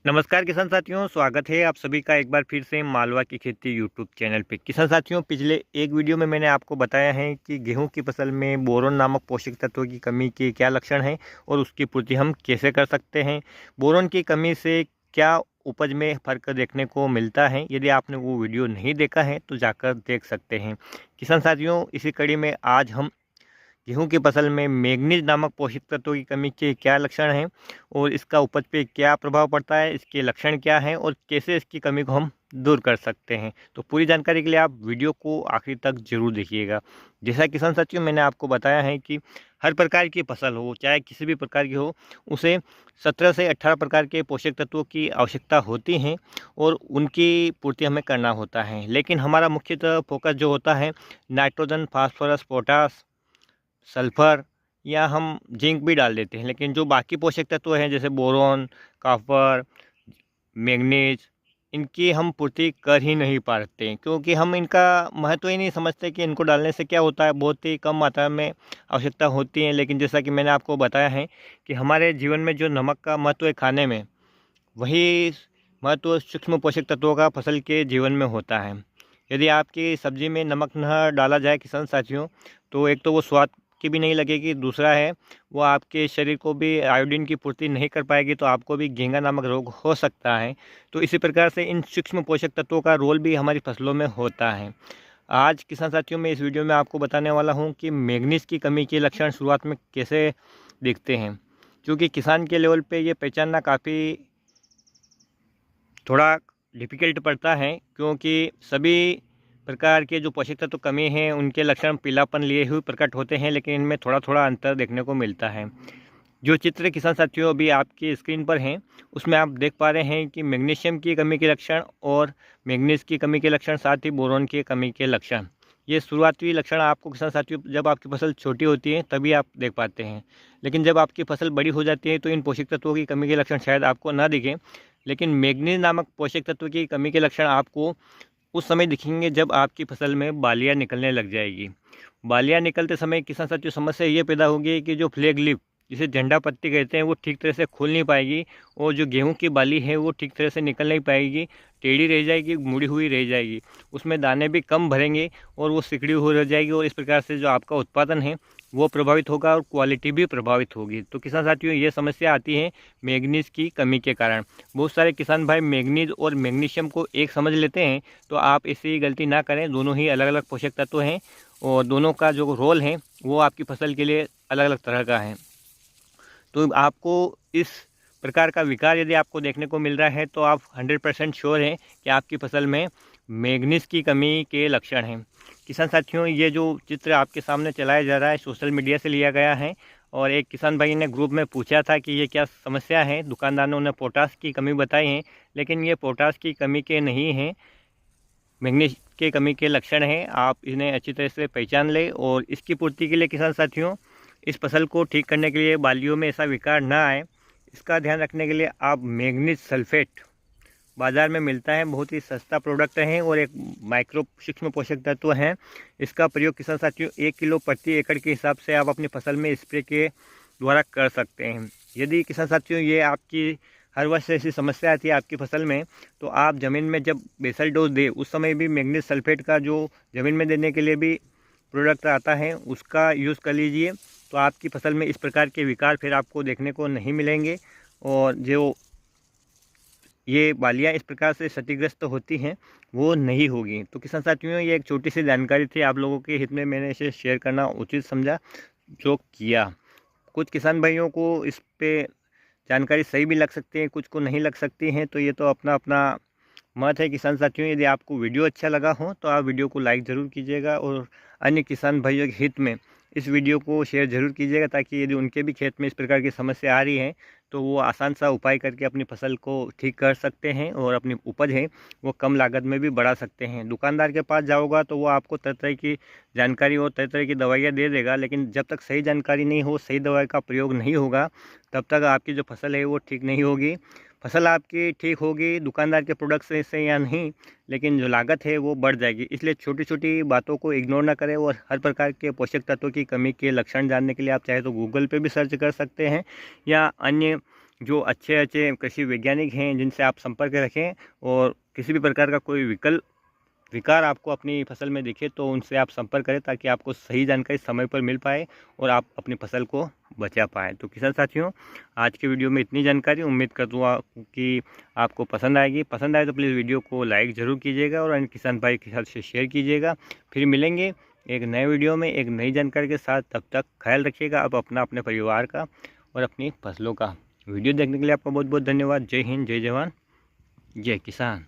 नमस्कार किसान साथियों, स्वागत है आप सभी का एक बार फिर से मालवा की खेती यूट्यूब चैनल पे। किसान साथियों, पिछले एक वीडियो में मैंने आपको बताया है कि गेहूं की फसल में बोरोन नामक पोषक तत्वों की कमी के क्या लक्षण हैं और उसकी पूर्ति हम कैसे कर सकते हैं। बोरोन की कमी से क्या उपज में फ़र्क देखने को मिलता है। यदि आपने वो वीडियो नहीं देखा है तो जाकर देख सकते हैं। किसान साथियों, इसी कड़ी में आज हम गेहूं की फसल में मैंगनीज नामक पोषक तत्वों की कमी के क्या लक्षण हैं और इसका उपज पे क्या प्रभाव पड़ता है, इसके लक्षण क्या हैं और कैसे इसकी कमी को हम दूर कर सकते हैं। तो पूरी जानकारी के लिए आप वीडियो को आखिर तक जरूर देखिएगा। जैसा किसान साथियों, मैंने आपको बताया है कि हर प्रकार की फसल हो, चाहे किसी भी प्रकार की हो, उसे 17 से 18 प्रकार के पोषक तत्वों की आवश्यकता होती हैं और उनकी पूर्ति हमें करना होता है। लेकिन हमारा मुख्यतः फोकस जो होता है, नाइट्रोजन, फास्फोरस, पोटास, सल्फ़र या हम जिंक भी डाल देते हैं। लेकिन जो बाकी पोषक तत्व हैं जैसे बोरॉन, कॉपर, मैंगनीज, इनकी हम पूर्ति कर ही नहीं पाते हैं, क्योंकि हम इनका महत्व ही नहीं समझते कि इनको डालने से क्या होता है। बहुत ही कम मात्रा में आवश्यकता होती है। लेकिन जैसा कि मैंने आपको बताया है कि हमारे जीवन में जो नमक का महत्व है खाने में, वही महत्व सूक्ष्म पोषक तत्वों का फसल के जीवन में होता है। यदि आपकी सब्ज़ी में नमक न डाला जाए किसान साथियों, तो एक तो वो स्वाद की भी नहीं लगेगी, दूसरा है वो आपके शरीर को भी आयोडीन की पूर्ति नहीं कर पाएगी, तो आपको भी घेंगा नामक रोग हो सकता है। तो इसी प्रकार से इन सूक्ष्म पोषक तत्वों का रोल भी हमारी फसलों में होता है। आज किसान साथियों, मैं इस वीडियो में आपको बताने वाला हूँ कि मैंगनीज की कमी के लक्षण शुरुआत में कैसे दिखते हैं, क्योंकि किसान के लेवल पे ये पहचानना काफ़ी थोड़ा डिफ़िकल्ट पड़ता है, क्योंकि सभी प्रकार के जो पोषक तत्व कमी हैं उनके लक्षण पीलापन लिए हुए प्रकट होते हैं, लेकिन इनमें थोड़ा थोड़ा अंतर देखने को मिलता है। जो चित्र किसान साथियों अभी आपकी स्क्रीन पर हैं, उसमें आप देख पा रहे हैं कि मैग्नीशियम की कमी के लक्षण और मैंगनीज की कमी के लक्षण, साथ ही बोरोन की कमी के लक्षण। ये शुरुआती लक्षण आपको किसान साथियों जब आपकी फसल छोटी होती है तभी आप देख पाते हैं। लेकिन जब आपकी फसल बड़ी हो जाती है तो इन पोषक तत्वों की कमी के लक्षण शायद आपको ना दिखें, लेकिन मैंगनीज नामक पोषक तत्व की कमी के लक्षण आपको उस समय दिखेंगे जब आपकी फसल में बालियाँ निकलने लग जाएगी। बालियाँ निकलते समय किसान साथियों समस्या ये पैदा होगी कि जो फ्लैग लीफ, जिसे झंडा पत्ती कहते हैं, वो ठीक तरह से खुल नहीं पाएगी और जो गेहूं की बाली है वो ठीक तरह से निकल नहीं पाएगी, टेढ़ी रह जाएगी, मुड़ी हुई रह जाएगी। उसमें दाने भी कम भरेंगे और वो सिकड़ी हुई रह जाएगी और इस प्रकार से जो आपका उत्पादन है वो प्रभावित होगा और क्वालिटी भी प्रभावित होगी। तो किसान साथियों, ये समस्या आती है मैंगनीज की कमी के कारण। बहुत सारे किसान भाई मैंगनीज और मैग्नीशियम को एक समझ लेते हैं, तो आप ऐसी गलती ना करें। दोनों ही अलग अलग पोषक तत्व हैं और दोनों का जो रोल है वो आपकी फसल के लिए अलग अलग तरह का है। तो आपको इस प्रकार का विकार यदि आपको देखने को मिल रहा है तो आप 100% श्योर हैं कि आपकी फसल में मैंगनीज की कमी के लक्षण हैं। किसान साथियों, ये जो चित्र आपके सामने चलाया जा रहा है सोशल मीडिया से लिया गया है और एक किसान भाई ने ग्रुप में पूछा था कि ये क्या समस्या है। दुकानदारों ने पोटास की कमी बताई है, लेकिन ये पोटास की कमी के नहीं हैं, मैग्नीज के कमी के लक्षण हैं। आप इन्हें अच्छी तरह से पहचान लें और इसकी पूर्ति के लिए किसान साथियों, इस फसल को ठीक करने के लिए बालियों में ऐसा विकार ना आए, इसका ध्यान रखने के लिए आप मैग्नीज सल्फेट बाज़ार में मिलता है, बहुत ही सस्ता प्रोडक्ट है और एक माइक्रो सूक्ष्म पोषक तत्व है। इसका प्रयोग किसान साथियों 1 किलो प्रति एकड़ के हिसाब से आप अपनी फसल में स्प्रे के द्वारा कर सकते हैं। यदि किसान साथियों ये आपकी हर वर्ष ऐसी समस्या आती है आपकी फसल में, तो आप ज़मीन में जब बेसल डोज दे उस समय भी मैग्नीज सल्फेट का जो ज़मीन में देने के लिए भी प्रोडक्ट आता है उसका यूज़ कर लीजिए। तो आपकी फसल में इस प्रकार के विकार फिर आपको देखने को नहीं मिलेंगे और जो ये बालियाँ इस प्रकार से क्षतिग्रस्त होती हैं वो नहीं होगी। तो किसान साथियों, ये एक छोटी सी जानकारी थी, आप लोगों के हित में मैंने इसे शेयर करना उचित समझा जो किया। कुछ किसान भाइयों को इस पे जानकारी सही भी लग सकती है, कुछ को नहीं लग सकती हैं, तो ये तो अपना अपना मत है। किसान साथियों, यदि आपको वीडियो अच्छा लगा हो तो आप वीडियो को लाइक ज़रूर कीजिएगा और अन्य किसान भाइयों के हित में इस वीडियो को शेयर ज़रूर कीजिएगा, ताकि यदि उनके भी खेत में इस प्रकार की समस्या आ रही है तो वो आसान सा उपाय करके अपनी फसल को ठीक कर सकते हैं और अपनी उपज है वो कम लागत में भी बढ़ा सकते हैं। दुकानदार के पास जाओगा तो वो आपको तरह तरह की जानकारी और तरह तरह की दवाइयाँ दे देगा, लेकिन जब तक सही जानकारी नहीं हो, सही दवाई का प्रयोग नहीं होगा, तब तक आपकी जो फसल है वो ठीक नहीं होगी। फसल आपकी ठीक होगी दुकानदार के प्रोडक्ट से या नहीं, लेकिन जो लागत है वो बढ़ जाएगी। इसलिए छोटी छोटी बातों को इग्नोर ना करें और हर प्रकार के पोषक तत्वों की कमी के लक्षण जानने के लिए आप चाहे तो गूगल पे भी सर्च कर सकते हैं या अन्य जो अच्छे कृषि वैज्ञानिक हैं जिनसे आप संपर्क रखें, और किसी भी प्रकार का कोई विकार आपको अपनी फसल में दिखे तो उनसे आप संपर्क करें, ताकि आपको सही जानकारी समय पर मिल पाए और आप अपनी फसल को बचा पाएँ। तो किसान साथियों, आज के वीडियो में इतनी जानकारी, उम्मीद करता हूँ कि आपको पसंद आएगी। पसंद आए तो प्लीज़ वीडियो को लाइक ज़रूर कीजिएगा और अन्य किसान भाई के साथ शेयर कीजिएगा। फिर मिलेंगे एक नए वीडियो में एक नई जानकारी के साथ। तब तक ख्याल रखिएगा आप अपना, अपने परिवार का और अपनी फसलों का। वीडियो देखने के लिए आपका बहुत बहुत धन्यवाद। जय हिंद, जय जवान, जय किसान।